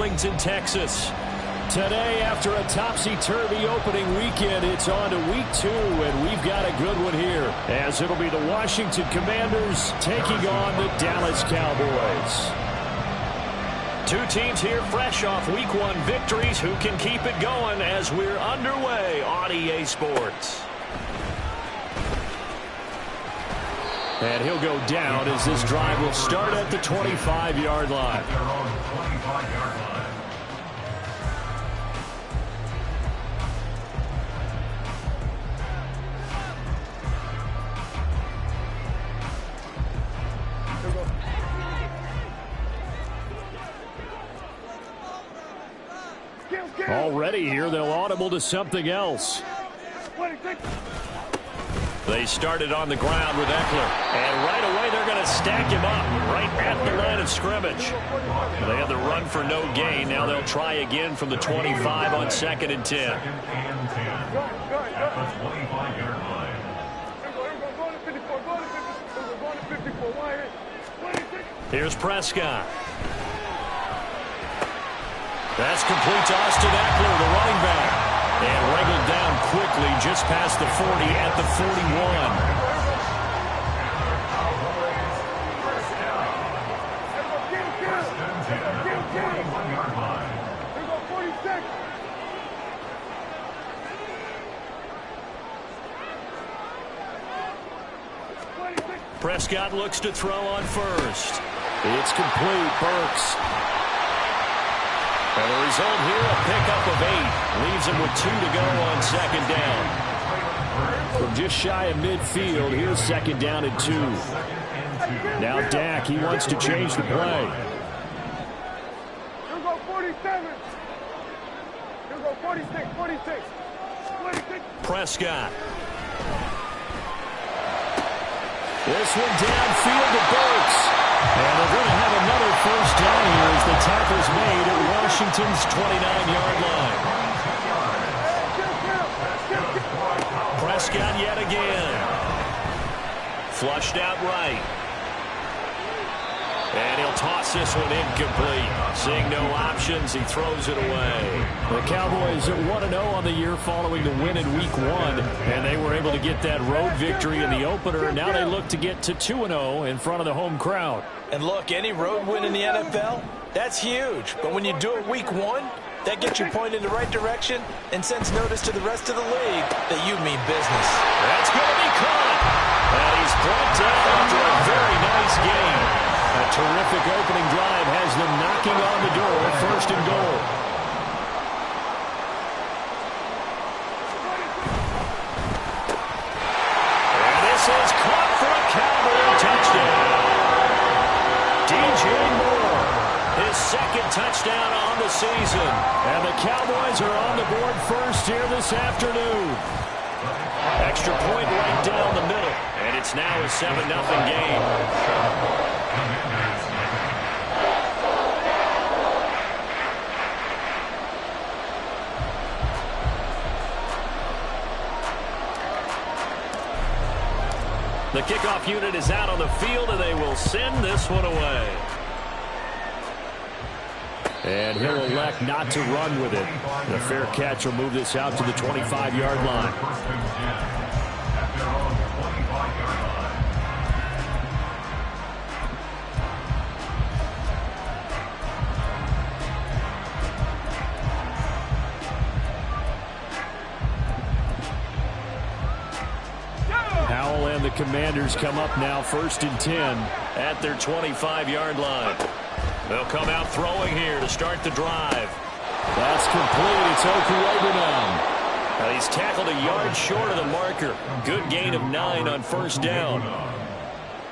Arlington, Texas. Today, after a topsy-turvy opening weekend, it's on to week 2, and we've got a good one here, as it'll be the Washington Commanders taking on the Dallas Cowboys. Two teams here fresh off week 1 victories. Who can keep it going as we're underway on EA Sports? And he'll go down as this drive will start at the 25-yard line. Already here, they'll audible to something else. They started on the ground with Eckler. And right away, they're going to stack him up right at the line of scrimmage. They had the run for no gain. Now they'll try again from the 25 on 2nd and 10. Here's Prescott. That's complete to Austin Eckler, the running back. And wrangled down quickly just past the 40 at the 41. Prescott looks to throw on first. It's complete. Burks. And the result here, a pickup of 8. Leaves him with 2 to go on 2nd down. From just shy of midfield, here's 2nd down and 2. Now Dak, he wants to change the play. He'll go 47. He'll go 46, 46. Prescott. This one downfield to Burks. And they're going to have another first down here as the tackle's made at Washington's 29-yard line. Prescott yet again. Flushed out right. And he'll toss this one incomplete. Seeing no options, he throws it away. The Cowboys are 1-0 on the year following the win in week 1. And they were able to get that road victory in the opener. Now they look to get to 2-0 in front of the home crowd. And look, any road win in the NFL, that's huge. But when you do it week 1, that gets you pointed in the right direction and sends notice to the rest of the league that you mean business. That's going to be caught. And he's brought down after a very nice game. A terrific opening drive has them knocking on the door, 1st and goal. And this is caught for a Cowboy touchdown. DJ Moore, his 2nd touchdown on the season. And the Cowboys are on the board first here this afternoon. Extra point right down the middle. And it's now a 7-0 game. The kickoff unit is out on the field, and they will send this one away. And he'll elect not to run with it. The fair catch will move this out to the 25-yard line. Howell and the Commanders come up now 1st and 10 at their 25-yard line. They'll come out throwing here to start the drive. That's complete. It's Okuegbunam. Now he's tackled a yard short of the marker. Good gain of 9 on 1st down.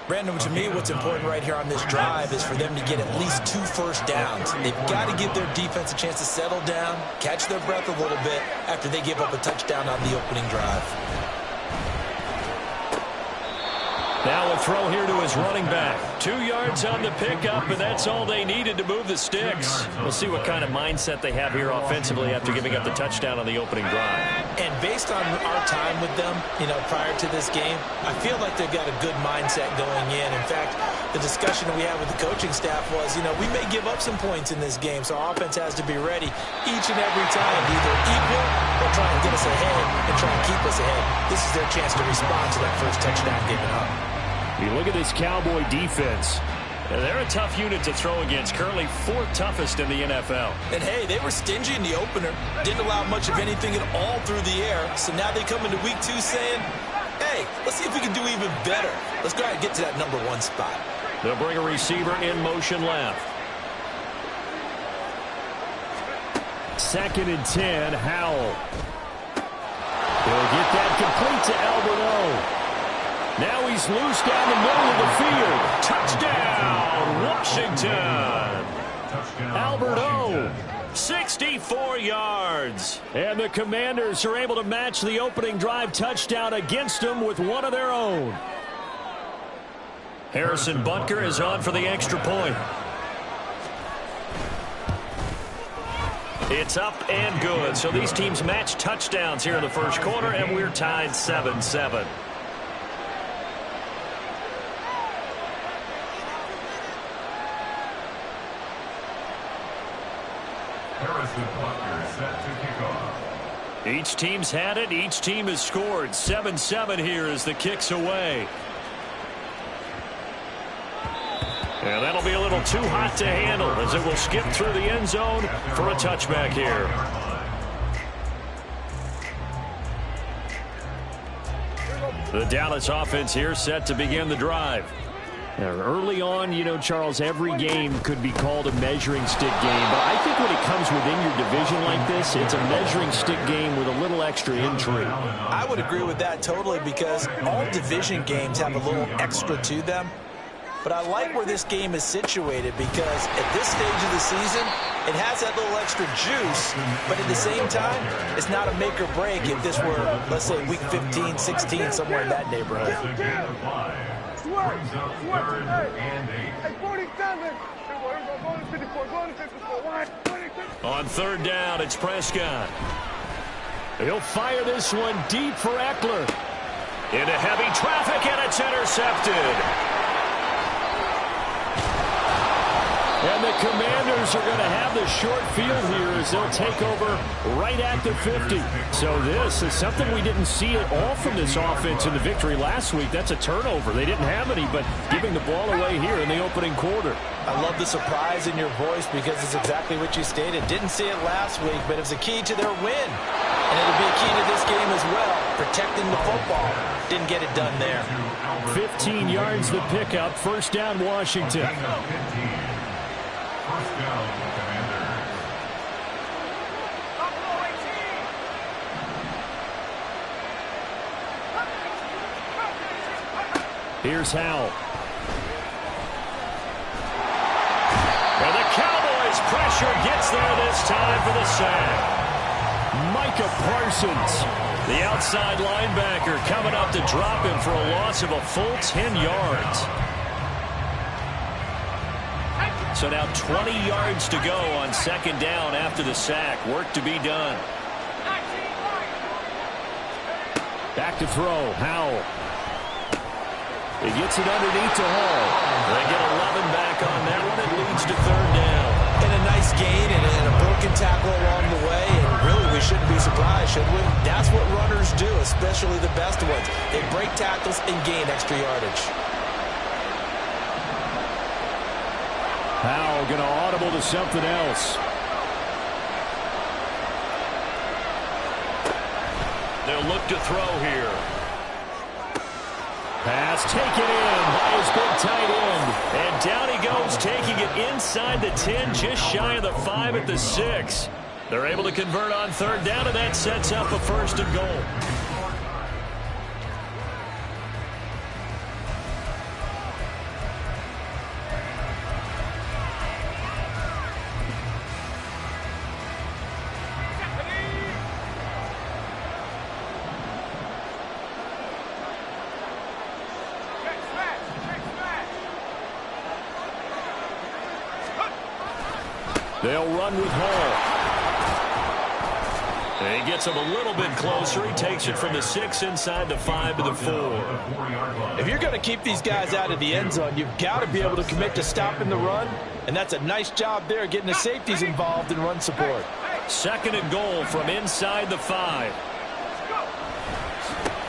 Brandon, to me, what's important right here on this drive is for them to get at least 2 first downs. They've got to give their defense a chance to settle down, catch their breath a little bit after they give up a touchdown on the opening drive. Now a throw here to his running back. 2 yards on the pickup, and that's all they needed to move the sticks. We'll see what kind of mindset they have here offensively after giving up the touchdown on the opening drive. And based on our time with them, prior to this game, I feel like they've got a good mindset going in. In fact, the discussion that we had with the coaching staff was, we may give up some points in this game, so our offense has to be ready each and every time, either equal or try and get us ahead and try and keep us ahead. This is their chance to respond to that first touchdown given up. You look at this Cowboy defense. They're a tough unit to throw against, currently 4th toughest in the NFL. And, hey, they were stingy in the opener, didn't allow much of anything at all through the air, so now they come into week 2 saying, hey, let's see if we can do even better. Let's go ahead and get to that number 1 spot. They'll bring a receiver in motion left. 2nd and 10, Howell. He'll get that complete to Albert O. Now he's loose down the middle of the field. Touchdown, Washington. Albert O, 64 yards. And the Commanders are able to match the opening drive touchdown against them with one of their own. Harrison Butker is on for the extra point. It's up and good. So these teams match touchdowns here in the first quarter, and we're tied 7-7. Each team's had it. Each team has scored. 7-7 here as the kick's away. And that'll be a little too hot to handle as it will skip through the end zone for a touchback here. The Dallas offense here set to begin the drive. Now, early on, Charles, every game could be called a measuring stick game. But I think when it comes within your division like this, it's a measuring stick game with a little extra intrigue. I would agree with that totally because all division games have a little extra to them. But I like where this game is situated because at this stage of the season, it has that little extra juice, but at the same time, it's not a make or break if this were, let's say, week 15, 16, somewhere in that neighborhood. On 3rd down, it's Prescott. He'll fire this one deep for Eckler. Into heavy traffic, and it's intercepted. And the Commanders are going to have the short field here as they'll take over right at the 50. So this is something we didn't see at all from this offense in the victory last week. That's a turnover. They didn't have any, but giving the ball away here in the opening quarter. I love the surprise in your voice because it's exactly what you stated. Didn't see it last week, but it was a key to their win. And it'll be a key to this game as well, protecting the football. Didn't get it done there. 15 yards the pickup. 1st down, Washington. Here's Howell. And the Cowboys pressure gets there this time for the sack. Micah Parsons, the outside linebacker, coming up to drop him for a loss of a full 10 yards. So now 20 yards to go on 2nd down after the sack. Work to be done. Back to throw, Howell. He gets it underneath to Hall. They get 11 back on that one. It leads to 3rd down. And a nice gain and a broken tackle along the way. And really, we shouldn't be surprised, should we? That's what runners do, especially the best ones. They break tackles and gain extra yardage. Howell going to audible to something else. They'll look to throw here. Pass taken in by his big tight end. And down he goes, taking it inside the 10, just shy of the 5 at the 6. They're able to convert on 3rd down, and that sets up a 1st and goal. They'll run with Hall. He gets him a little bit closer. He takes it from the 6 inside the 5 to the 4. If you're going to keep these guys out of the end zone, you've got to be able to commit to stopping the run, and that's a nice job there getting the safeties involved in run support. 2nd and goal from inside the 5.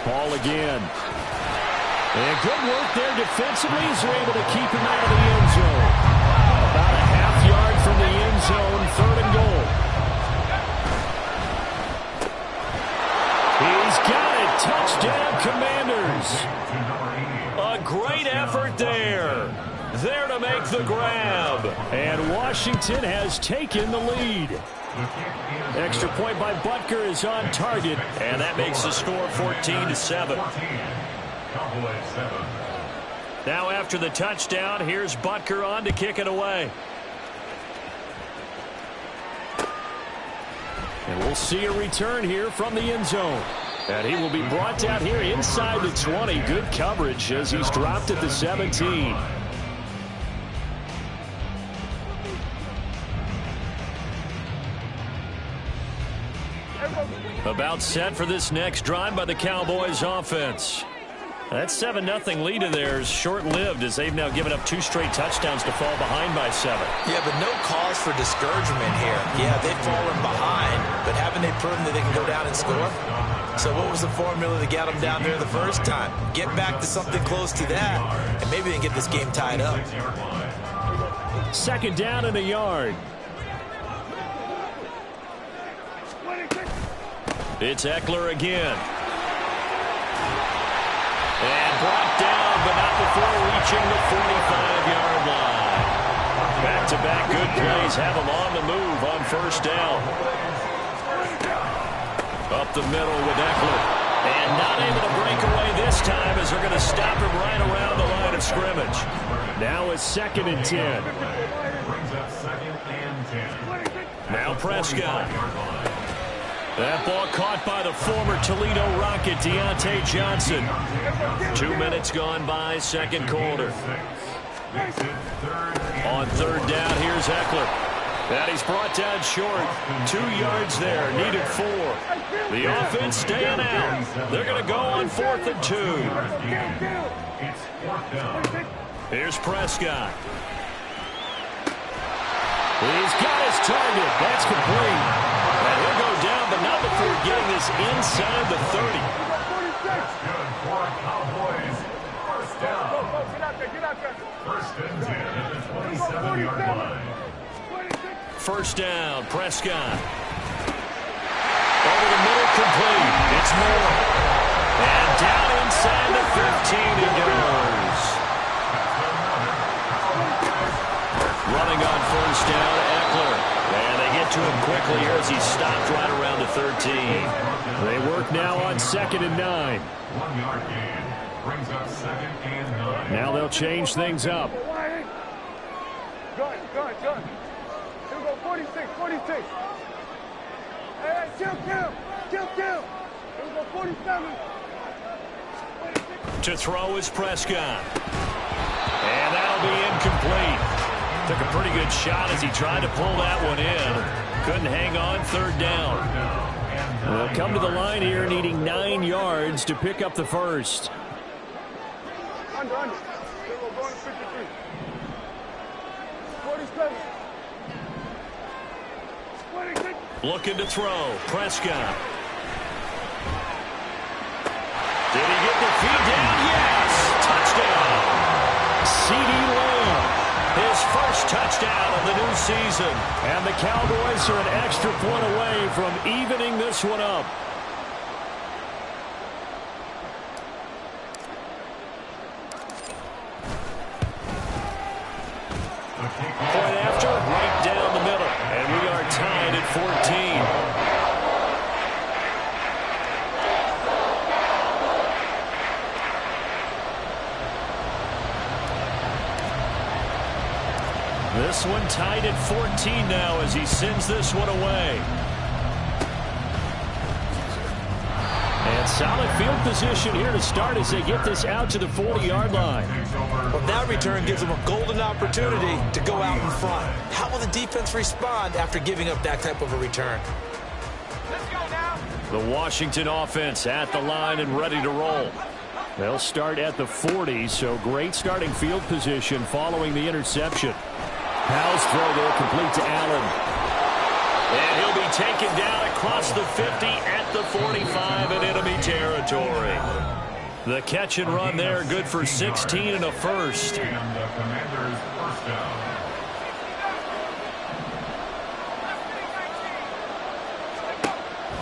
Ball again. And good work there defensively as they're able to keep him out of the end zone. About a half yard from the end zone, 3rd and goal. He's got it. Touchdown, Commanders. A great effort there. There to make the grab. And Washington has taken the lead. Extra point by Butker is on target. And that makes the score 14-7. Now after the touchdown, here's Butker on to kick it away. And we'll see a return here from the end zone. And he will be brought down here inside the 20. Good coverage as he's dropped at the 17. About set for this next drive by the Cowboys offense. That 7-0 lead of theirs short-lived as they've now given up 2 straight touchdowns to fall behind by 7. Yeah, but no cause for discouragement here. Yeah, they've fallen behind, but haven't they proven that they can go down and score? So what was the formula to get them down there the first time? Get back to something close to that, and maybe they can get this game tied up. 2nd down and a yard. It's Eckler again. And brought down, but not before reaching the 45-yard line. Back-to-back good plays have him on the move on 1st down. Up the middle with Eckler. And not able to break away this time as they're going to stop him right around the line of scrimmage. Now it's 2nd and 10. Now Prescott. That ball caught by the former Toledo Rocket, Deontay Johnson. 2 minutes gone by, 2nd quarter. On 3rd down, here's Eckler. And he's brought down short. 2 yards there, needed 4. The offense staying out. They're going to go on 4th and 2. Here's Prescott. He's got his target. That's complete. And he'll go down, but not before getting this inside the 30. Good for Cowboys. 1st down. Get out there. 1st and 10 at the 27-yard line. 1st down, Prescott. Over the middle, complete. It's Moore. And down inside the 15 it goes. Running on 1st down, Eckler. And they get to him quickly here as he stopped right around the 13. They work now on 2nd and 9. 1-yard gain. Brings up 2nd and 9. Now they'll change things up. Gun. Here we go, 46. Hey, kill. Here we go, 47. To throw is Prescott. And that'll be incomplete. Took a pretty good shot as he tried to pull that one in. Couldn't hang on, 3rd down. They'll come to the line here needing 9 yards to pick up the first. Under. Here we go, going to 53. 47. 26. Looking to throw. Prescott. Did he get the feet down? Yes! Touchdown! CeeDee Lamb. His first touchdown of the new season. And the Cowboys are an extra point away from evening this one up. Point after, right down the middle. And we are tied at 14. This one tied at 14 now as he sends this one away. And solid field position here to start as they get this out to the 40-yard line. Well, that return gives them a golden opportunity to go out in front. How will the defense respond after giving up that type of a return? Let's go now. The Washington offense at the line and ready to roll. They'll start at the 40, so great starting field position following the interception. Powell's throw there complete to Allen. And he'll be taken down across the 50 at the 45 in enemy territory. The catch and run there, good for 16 and a first. And the Commanders' first down.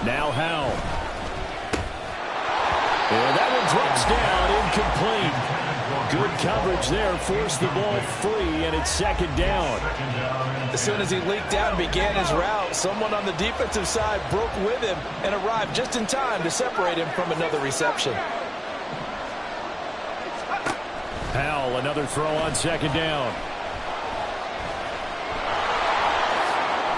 Now Howell. And that one drops down, incomplete. Good coverage there, forced the ball free, and it's second down. As soon as he leaked out and began his route, someone on the defensive side broke with him and arrived just in time to separate him from another reception. Powell, another throw on second down.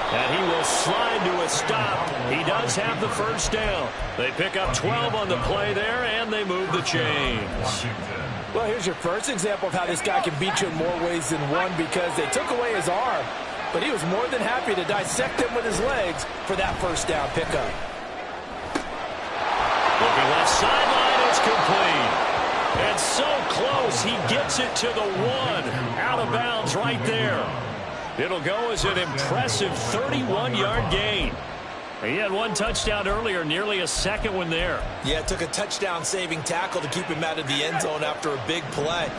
And he will slide to a stop. He does have the first down. They pick up 12 on the play there, and they move the chains. Well, here's your first example of how this guy can beat you in more ways than one, because they took away his arm, but he was more than happy to dissect him with his legs for that first down pickup. Looking left sideline, it's complete. And so close, he gets it to the one. Out of bounds right there. It'll go as an impressive 31-yard gain. He had one touchdown earlier, nearly a second one there. Yeah, it took a touchdown-saving tackle to keep him out of the end zone after a big play.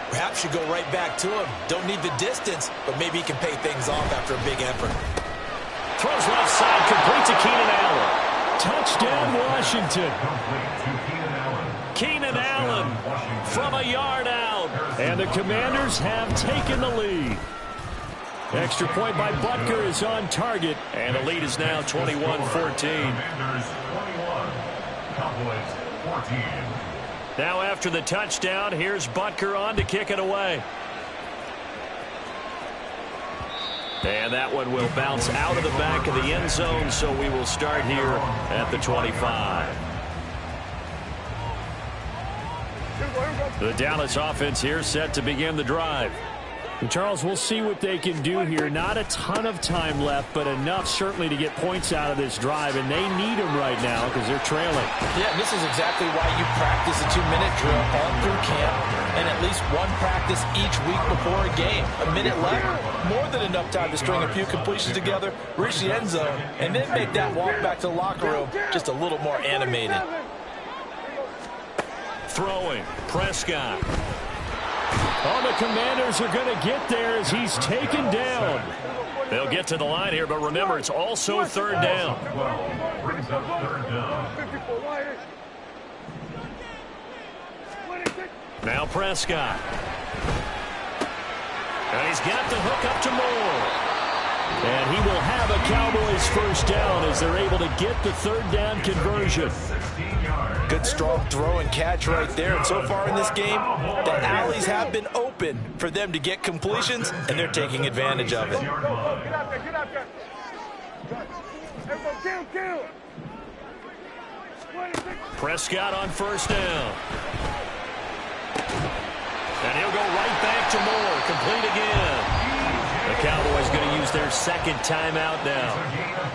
Perhaps you go right back to him. Don't need the distance, but maybe he can pay things off after a big effort. Throws left side, complete to Keenan Allen. Touchdown, Washington. Keenan Allen from a yard out. And the Commanders have taken the lead. Extra point by Butker is on target, and the lead is now 21-14. Commanders 21, Cowboys 14. Now after the touchdown, here's Butker on to kick it away. And that one will bounce out of the back of the end zone, so we will start here at the 25. The Dallas offense here set to begin the drive. And Charles, we'll see what they can do here. Not a ton of time left, but enough certainly to get points out of this drive, and they need them right now because they're trailing. Yeah, and this is exactly why you practice a 2-minute drill all through camp and at least one practice each week before a game. A minute left, more than enough time to string a few completions together, reach the end zone, and then make that walk back to the locker room just a little more animated. Throwing, Prescott. Oh, the Commanders are going to get there as he's taken down. They'll get to the line here, but remember, it's also third down. Brings up third down. Now Prescott. And he's got the hook up to Moore. And he will have a Cowboys first down as they're able to get the third down conversion. Good strong throw and catch right there. And so far in this game, the alleys have been open for them to get completions, and they're taking advantage of it. Prescott on first down. And he'll go right back to Moore. Complete again. The Cowboys going to use their second timeout now,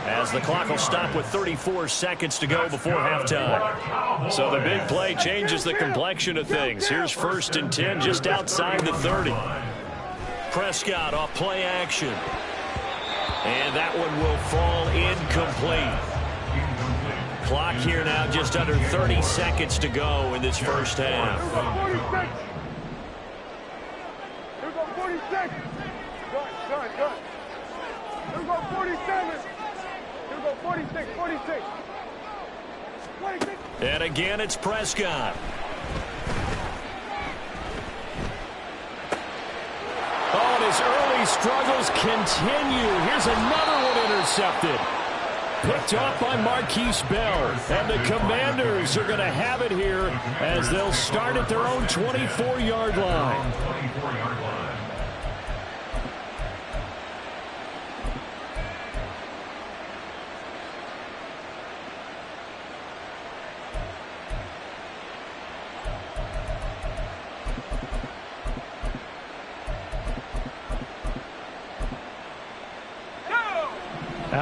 as the clock will stop with 34 seconds to go before halftime. So the big play changes the complexion of things. Here's 1st and 10 just outside the 30. Prescott off play action. And that one will fall incomplete. Clock here now just under 30 seconds to go in this first half. Here go 46. Good. Here go 47. Here go 46, 46. 46. And again, it's Prescott. Oh, and his early struggles continue. Here's another one intercepted. Picked off by Marquise Bell. And the Commanders are going to have it here as they'll start at their own 24-yard line. 24-yard line.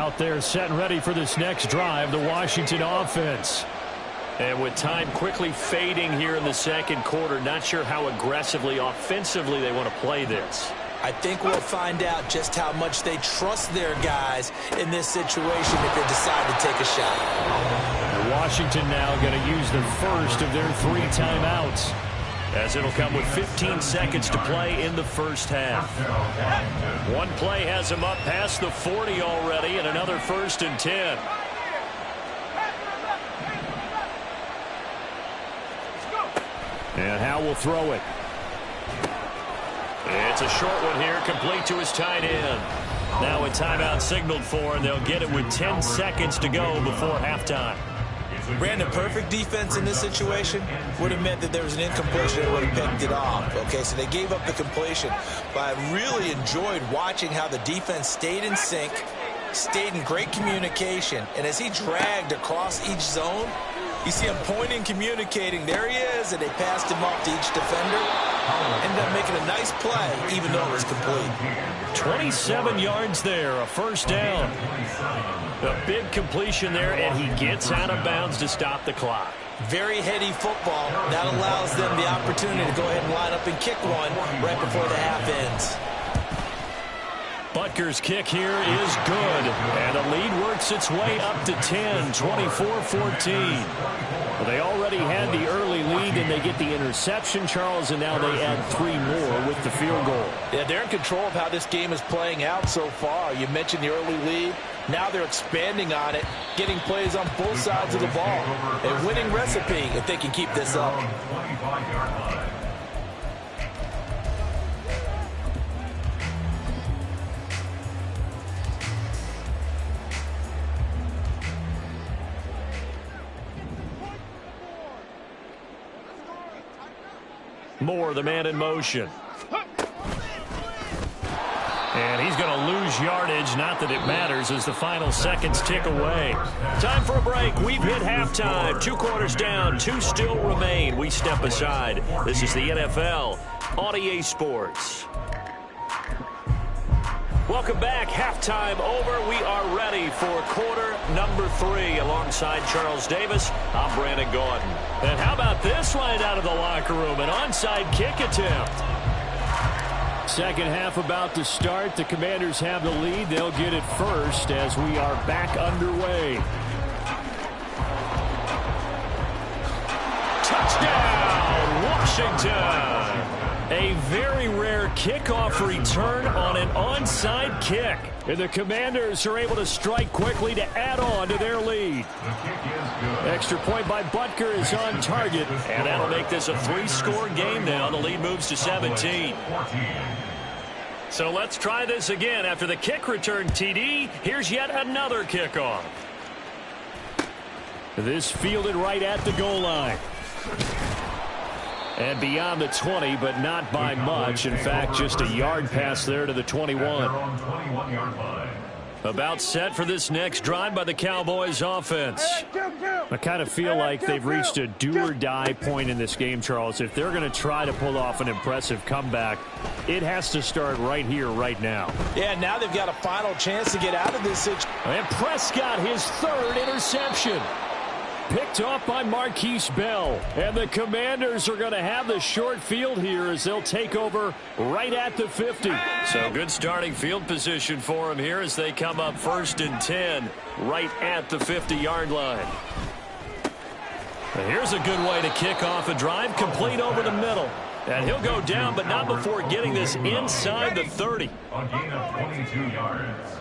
Out there set and ready for this next drive, the Washington offense. And with time quickly fading here in the second quarter, not sure how aggressively, offensively they want to play this. I think we'll find out just how much they trust their guys in this situation if they decide to take a shot. And Washington now going to use the first of their 3 timeouts, as it'll come with 15 seconds to play in the first half. One play has him up past the 40 already, and another 1st and 10. And Howe will throw it. It's a short one here, complete to his tight end. Now a timeout signaled for, and they'll get it with 10 seconds to go before halftime. Brandon, perfect defense in this situation would have meant that there was an incompletion and would have picked it off. Okay, so they gave up the completion. But I really enjoyed watching how the defense stayed in sync, stayed in great communication, and as he dragged across each zone, you see him pointing, communicating. There he is, and they passed him off to each defender. Ended up making a nice play, even though it was complete. 27 yards there, a 1st down. A big completion there, and he gets out of bounds to stop the clock. Very heady football. That allows them the opportunity to go ahead and line up and kick one right before the half ends. Butker's kick here is good, and the lead works its way up to 10, 24-14. Well, they already had the early lead, and they get the interception, Charles, and now they add 3 more with the field goal. Yeah, they're in control of how this game is playing out so far. You mentioned the early lead. Now they're expanding on it, getting plays on both sides of the ball. A winning recipe if they can keep this up. Moore, the man in motion. And he's going to lose yardage. Not that it matters as the final seconds tick away. Time for a break. We've hit halftime. 2 quarters down. 2 still remain. We step aside. This is the NFL on EA Sports. Welcome back. Halftime over. We are ready for quarter number 3. Alongside Charles Davis, I'm Brandon Gaudin. And how about this right out of the locker room? An onside kick attempt. Second half about to start. The Commanders have the lead. They'll get it first as we are back underway. Touchdown, Washington! A very rare kickoff return on an onside kick. And the Commanders are able to strike quickly to add on to their lead. Extra point by Butker is on target, and that'll make this a 3-score game now. The lead moves to 17. So let's try this again. After the kick return TD, here's yet another kickoff. This fielded right at the goal line. And beyond the 20, but not by much. In fact, just a yard pass there to the 21. About set for this next drive by the Cowboys offense. I kind of feel like they've reached a do-or-die point in this game, Charles. If they're going to try to pull off an impressive comeback, it has to start right here, right now. Yeah, now they've got a final chance to get out of this situation. And Prescott, his 3rd interception. Picked off by Marquise Bell. And the Commanders are going to have the short field here as they'll take over right at the 50. So good starting field position for them here as they come up 1st and 10 right at the 50-yard line. And here's a good way to kick off a drive, complete over the middle. And he'll go down, but not before getting this inside the 30. A gain of 22 yards.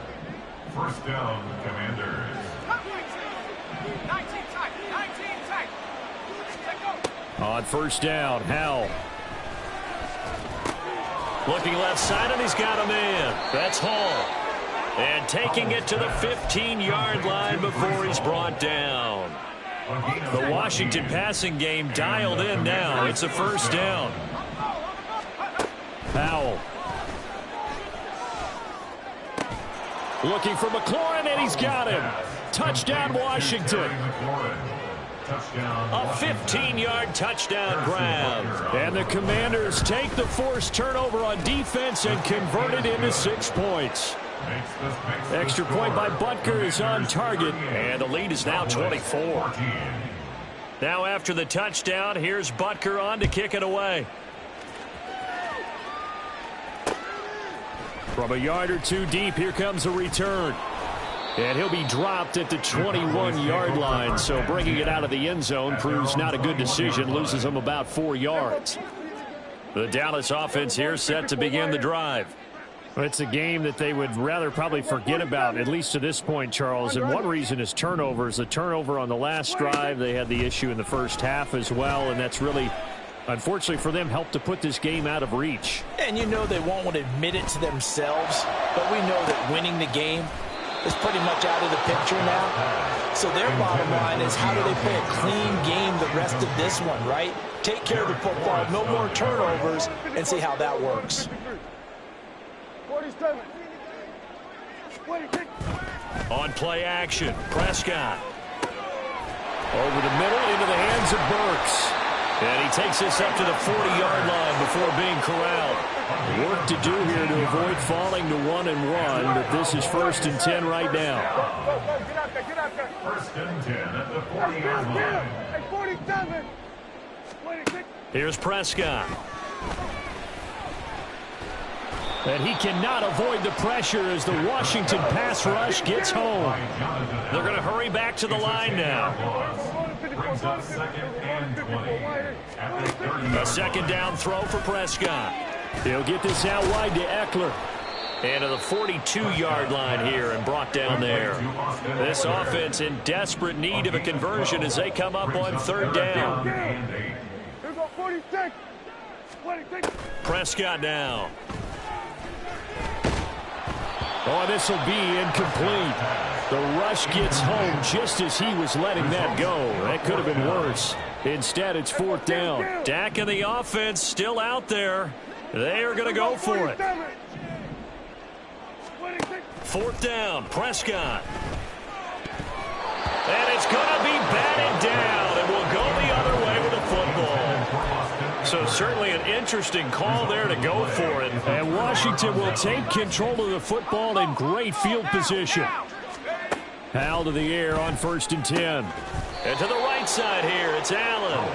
1st down, Commanders. 19 tight. On 1st down, Howell. Looking left side, and he's got a man. That's Hall. And taking it to the 15-yard line before he's brought down. The Washington passing game dialed in now. It's a 1st down. Howell. Looking for McLaurin, and he's got him. Touchdown, Washington. A 15-yard touchdown grab. And the Commanders take the forced turnover on defense and convert it into 6 points. Extra point by Butker is on target. And the lead is now 24. Now after the touchdown, here's Butker on to kick it away. From a yard or two deep, here comes a return. And he'll be dropped at the 21-yard line, so bringing it out of the end zone proves not a good decision, loses him about 4 yards. The Dallas offense here set to begin the drive. It's a game that they would rather probably forget about, at least to this point, Charles. And one reason is turnovers. The turnover on the last drive, they had the issue in the first half as well, and that's really, unfortunately for them, helped to put this game out of reach. And you know they won't want to admit it to themselves, but we know that winning the game is pretty much out of the picture now. So their bottom line is, how do they play a clean game the rest of this one, right? Take care of the football, no more turnovers, and see how that works. On play action, Prescott. Over the middle into the hands of Burks. And he takes this up to the 40-yard line before being corralled. Work to do here to avoid falling to 1-1, but this is 1st and 10 right now. 1st and 10 at the 40-yard line. Here's Prescott. And he cannot avoid the pressure as the Washington pass rush gets home. They're going to hurry back to the line now. Brings up 2nd and 20 at the 30. A second down throw for Prescott. He'll get this out wide to Eckler. And to the 42-yard line here and brought down there. This offense in desperate need of a conversion as they come up on 3rd down. Prescott now. Oh, this will be incomplete. The rush gets home just as he was letting that go. That could have been worse. Instead, it's 4th down. Dak and the offense still out there. They are going to go for it. 4th down, Prescott. And it's going to be batted down, and we'll go the other way with the football. So certainly an interesting call there to go for it. And Washington will take control of the football in great field position. Howell to the air on 1st and 10. And to the right side here, it's Allen.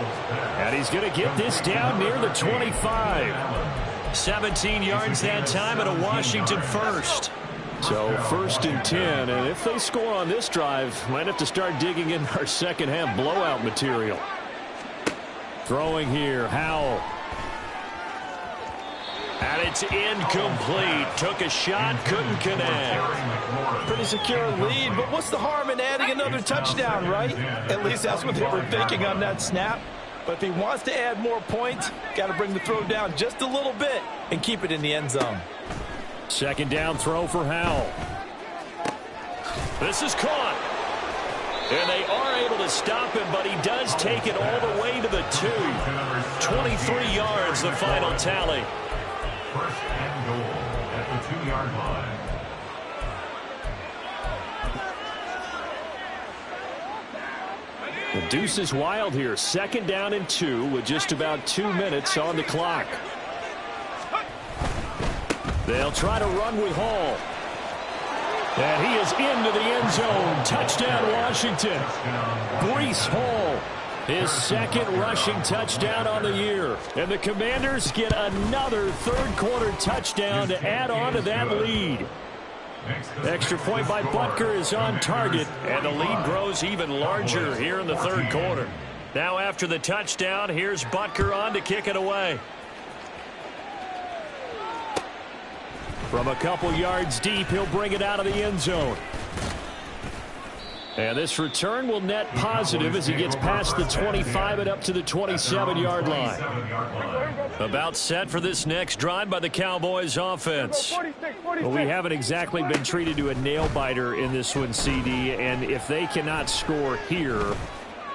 And he's going to get this down near the 25. 17 yards that time at a Washington 1st. So 1st and 10, and if they score on this drive, might have to start digging in our second half blowout material. Throwing here, Howell. And it's incomplete. Took a shot, couldn't connect. Pretty secure lead, but what's the harm in adding another touchdown, right? At least that's what they were thinking on that snap. But if he wants to add more points, got to bring the throw down just a little bit and keep it in the end zone. Second down throw for Howell. This is caught. And they are able to stop him, but he does take it all the way to the 2. 23 yards, the final tally. 1st and goal at the 2-yard line. The deuce is wild here. 2nd down and 2 with just about 2 minutes on the clock. They'll try to run with Hall. And he is into the end zone. Touchdown, Washington. Breece Hall, his 2nd rushing touchdown on the year. And the Commanders get another 3rd quarter touchdown to add on to that lead. Extra point by Butker is on target. And the lead grows even larger here in the 3rd quarter. Now after the touchdown, here's Butker on to kick it away. From a couple yards deep, he'll bring it out of the end zone. And this return will net positive as he gets past the 25 and up to the 27-yard line. About set for this next drive by the Cowboys offense. Well, we haven't exactly been treated to a nail-biter in this one, CD, and if they cannot score here,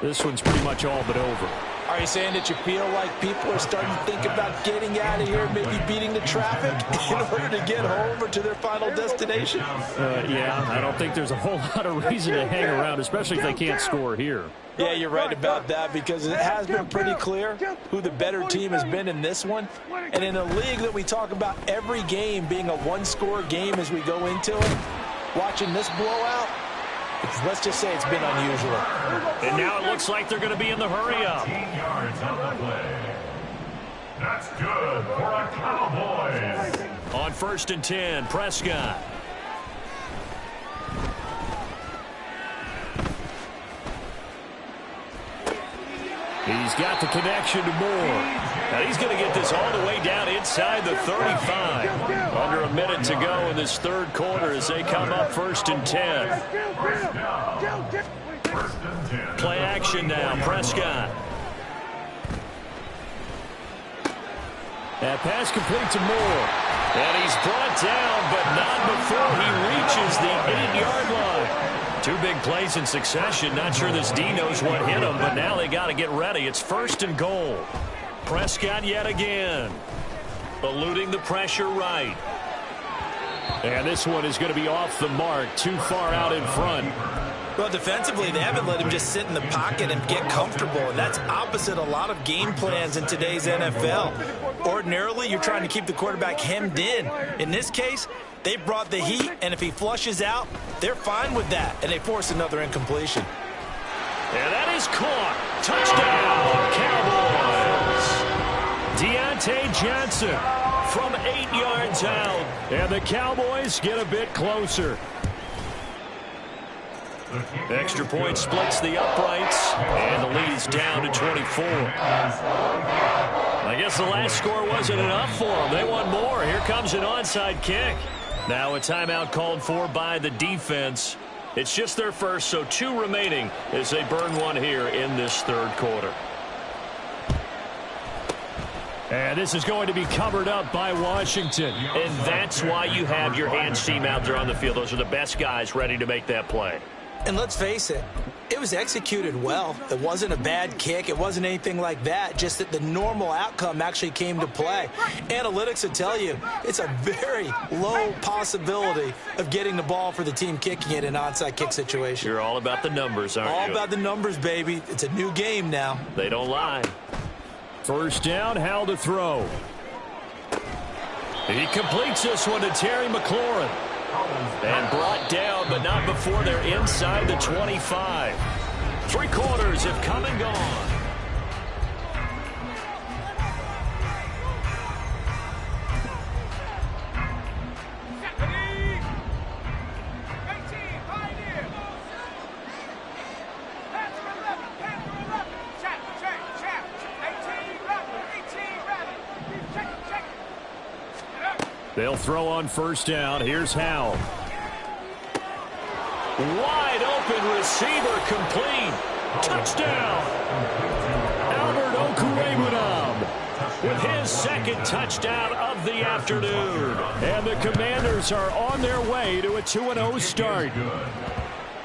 this one's pretty much all but over. Are you saying that you feel like people are starting to think about getting out of here, maybe beating the traffic in order to get home or to their final destination? Yeah, I don't think there's a whole lot of reason to hang around, especially if they can't score here. Yeah, you're right about that, because it has been pretty clear who the better team has been in this one. And in a league that we talk about every game being a one-score game as we go into it, watching this blowout, let's just say it's been unusual. And now it looks like they're going to be in the hurry-up. 15 yards on the play. That's good for a Cowboys. On 1st and 10, Prescott. He's got the connection to Moore. Now he's going to get this all the way down inside the 35. Under a minute to go in this third quarter as they come up 1st and 10. Play action now, Prescott. That pass complete to Moore. And he's brought down, but not before he reaches the 8-yard line. 2 big plays in succession. Not sure this D knows what hit him, but now they got to get ready. It's 1st and goal. Prescott yet again. Eluding the pressure right. And this one is going to be off the mark, too far out in front. Well, defensively, they haven't let him just sit in the pocket and get comfortable, and that's opposite a lot of game plans in today's NFL. Ordinarily, you're trying to keep the quarterback hemmed in. In this case, they brought the heat, and if he flushes out, they're fine with that, and they force another incompletion. And that is caught. Touchdown, Cowboys. Deontay Johnson From 8 yards out. and the Cowboys get a bit closer. Extra point splits the uprights, and the lead is down to 24. I guess the last score wasn't enough for them. They want more. Here comes an onside kick. Now a timeout called for by the defense. It's just their first, so 2 remaining as they burn one here in this third quarter. And this is going to be covered up by Washington. And that's why you have your hands team out there on the field. Those are the best guys ready to make that play. And let's face it, it was executed well. It wasn't a bad kick. It wasn't anything like that, just that the normal outcome actually came to play. Analytics will tell you it's a very low possibility of getting the ball for the team kicking it in an onside kick situation. You're all about the numbers, aren't you? All about the numbers, baby. It's a new game now. They don't lie. 1st down, Howell to throw. He completes this one to Terry McLaurin. And brought down, but not before they're inside the 25. 3 quarters have come and gone. They'll throw on 1st down. Here's Howell. Wide open receiver complete. Touchdown. Albert Okwuegbunam With his 2nd touchdown of the afternoon. And the Commanders are on their way to a 2-0 start.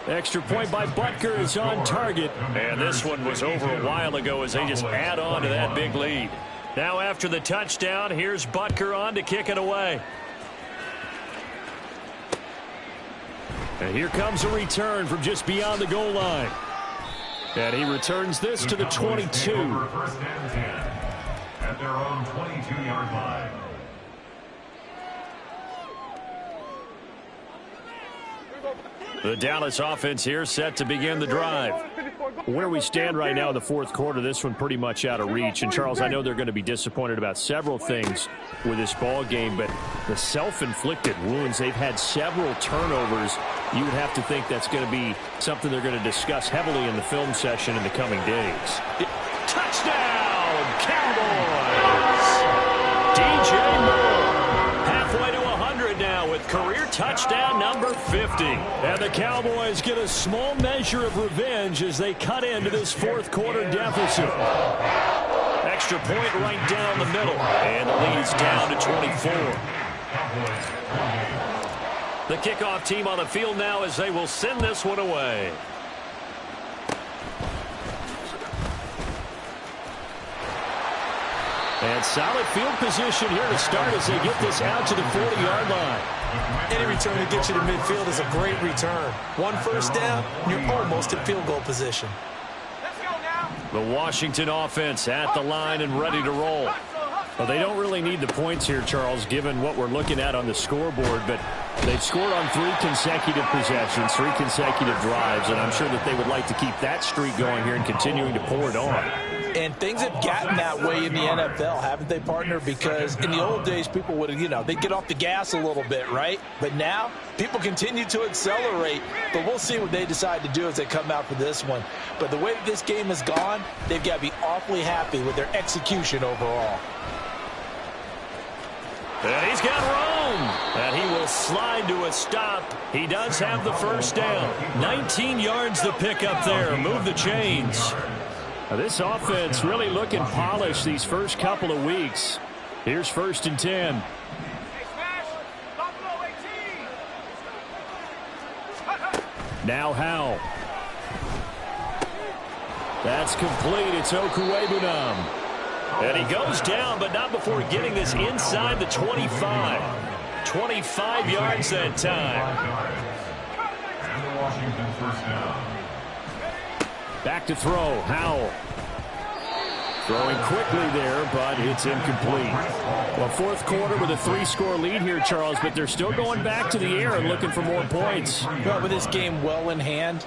Extra point by Butker is on target. And this one was over a while ago as they just add on to that big lead. Now after the touchdown, here's Butker on to kick it away. And here comes a return from just beyond the goal line. And he returns this to the 22. 1st and 10 at their own 22-yard line. The Dallas offense here set to begin the drive. Where we stand right now in the 4th quarter, this one pretty much out of reach. And, Charles, I know they're going to be disappointed about several things with this ball game, but the self-inflicted wounds, they've had several turnovers. You would have to think that's going to be something they're going to discuss heavily in the film session in the coming days. Touchdown, Cowboys! DJ Moore halfway to 100 now with career touchdown number 50. And the Cowboys get a small measure of revenge as they cut into this 4th quarter deficit. Extra point right down the middle, and the lead's down to 24. The kickoff team on the field now as they will send this one away. And solid field position here to start as they get this out to the 40-yard line. Any return that gets you to midfield is a great return. One first down, you're almost in field goal position. Let's go now. The Washington offense at the line and ready to roll. Well, they don't really need the points here, Charles, given what we're looking at on the scoreboard, but they've scored on 3 consecutive possessions, 3 consecutive drives, and I'm sure that they would like to keep that streak going here and continuing to pour it on. And things have gotten that way in the NFL, haven't they, partner? Because in the old days, people would, they'd get off the gas a little bit, right? But now, people continue to accelerate. But we'll see what they decide to do as they come out for this one. But the way that this game has gone, they've got to be awfully happy with their execution overall. And he's got room. And he will slide to a stop. He does have the first down. 19 yards to pick up there. Move the chains. Now, this offense really looking polished these first couple of weeks. Here's 1st and 10. Hey, smash. Buffalo 18. Now Howell. That's complete. It's Okwuegbunam. And he goes down, but not before getting this inside the 25. 25 yards that time. And the Washington first down. Back to throw. Howell. Throwing quickly there, but it's incomplete. Well, 4th quarter with a 3-score lead here, Charles, but they're still going back to the air and looking for more points. Well, with this game well in hand,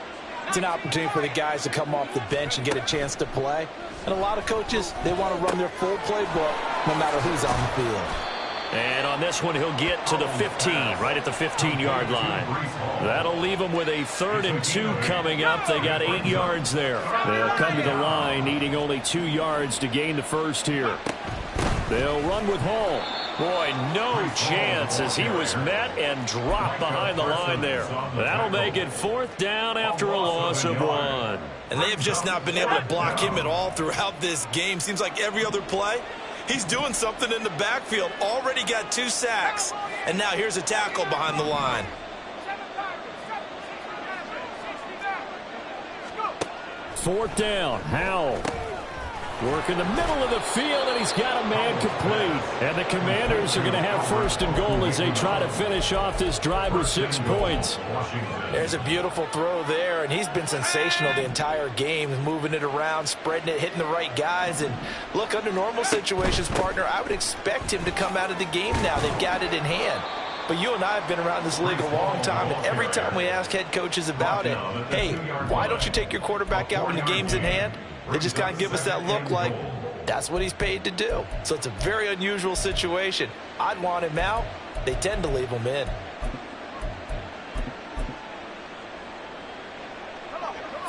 it's an opportunity for the guys to come off the bench and get a chance to play. And a lot of coaches, they want to run their full playbook no matter who's on the field. And on this one, he'll get to the 15, right at the 15-yard line. That'll leave them with a 3rd and 2 coming up. They got 8 yards there. They'll come to the line, needing only 2 yards to gain the first here. They'll run with Hall. Boy, no chance as he was met and dropped behind the line there. That'll make it 4th down after a loss of 1. And they have just not been able to block him at all throughout this game. Seems like every other play, he's doing something in the backfield. Already got 2 sacks, and now here's a tackle behind the line. 4th down. Howell. Work in the middle of the field, and he's got a man complete. And the Commanders are going to have 1st and goal as they try to finish off this drive with 6 points. There's a beautiful throw there, and he's been sensational the entire game, moving it around, spreading it, hitting the right guys. And look, under normal situations, partner, I would expect him to come out of the game now. They've got it in hand. But you and I have been around this league a long time, and every time we ask head coaches about it, hey, why don't you take your quarterback out when the game's in hand? They just kind of give us that look like that's what he's paid to do. So it's a very unusual situation. I'd want him out. They tend to leave him in.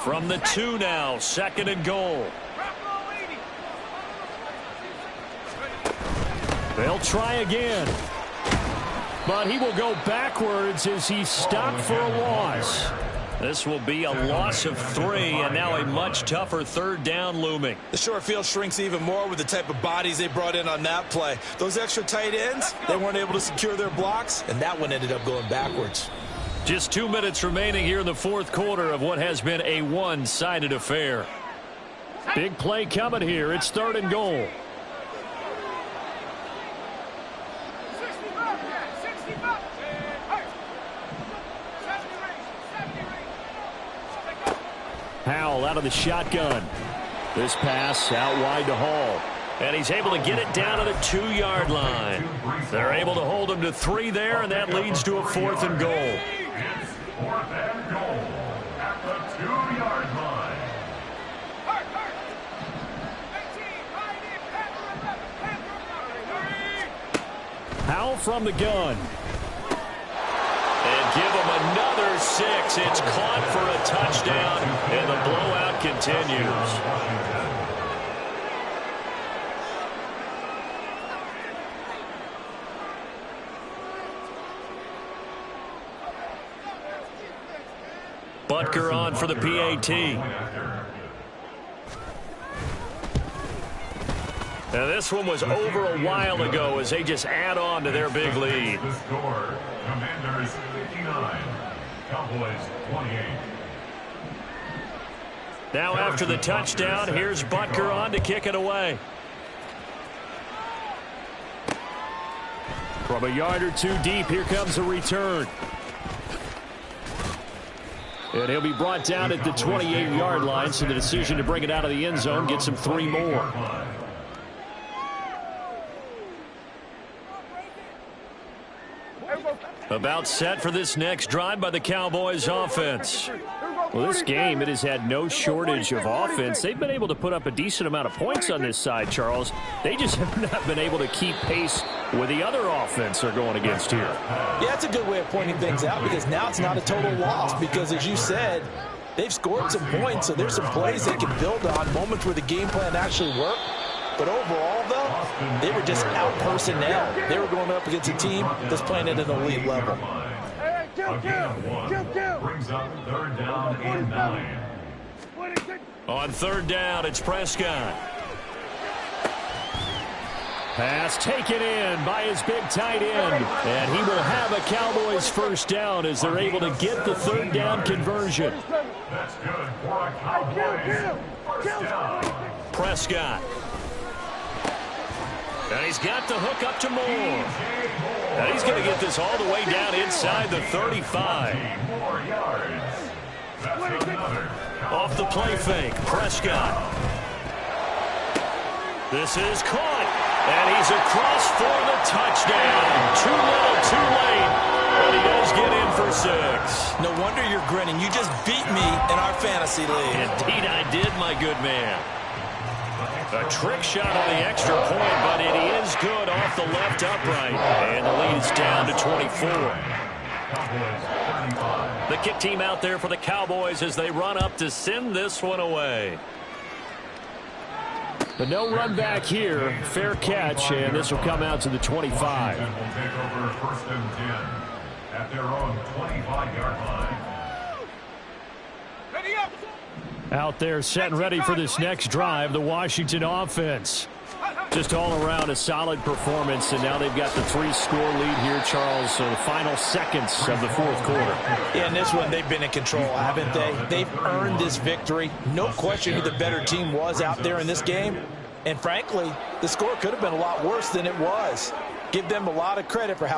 From the 2 now, 2nd and goal. They'll try again. But he will go backwards as he's stopped for a loss. This will be a loss of 3, and now a much tougher 3rd down looming. The short field shrinks even more with the type of bodies they brought in on that play. Those extra tight ends, they weren't able to secure their blocks, and that one ended up going backwards. Just 2 minutes remaining here in the 4th quarter of what has been a one-sided affair. Big play coming here. It's 3rd and goal. Howell out of the shotgun. This pass out wide to Hall. And he's able to get it down to the 2-yard line. They're able to hold him to 3 there, and that leads to a 4th and goal. It's 4th and goal at the 2-yard line. Howell from the gun. And give him another 6. It's caught for a touchdown, and the blowout continues. Butker on for the PAT. Now this one was over a while ago as they just add on to their big lead. The score, Commanders 59, Cowboys 28. Now after the touchdown, here's Butker on to kick it away. From a yard or two deep, here comes a return. And he'll be brought down at the 28-yard line, so the decision to bring it out of the end zone gets him 3 more. About set for this next drive by the Cowboys offense. Well, this game, it has had no shortage of offense. They've been able to put up a decent amount of points on this side, Charles. They just have not been able to keep pace with the other offense they're going against here. Yeah, that's a good way of pointing things out, because now it's not a total loss, because as you said, they've scored some points, so there's some plays they can build on, moments where the game plan actually worked. But overall, though, they were just out personnel. They were going up against a team that's playing at an elite level. Brings up 3rd down and 9. On 3rd down, it's Prescott. Pass taken in by his big tight end. And he will have a Cowboys 1st down as they're able to get the 3rd down conversion. That's good for a Cowboys 1st down. Prescott. And he's got the hook up to Moore. And he's going to get this all the way down inside the 35. More yards. That's another. Off the play fake, Prescott. This is caught. And he's across for the touchdown. Too little, too late. But he does get in for 6. No wonder you're grinning. You just beat me in our fantasy league. Indeed I did, my good man. A trick shot on the extra point, but it is good off the left upright. And the lead is down to 24. The kick team out there for the Cowboys as they run up to send this one away. But no run back here. Fair catch, and this will come out to the 25. Will take over 1st and 10 at their own 25-yard line. Ready up. Out there set and ready for this next drive, the Washington offense. Just all around a solid performance, and now they've got the 3-score lead here, Charles, so the final seconds of the 4th quarter. Yeah, in this one, they've been in control, haven't they? They've earned this victory. No question who the better team was out there in this game. And frankly, the score could have been a lot worse than it was. Give them a lot of credit for how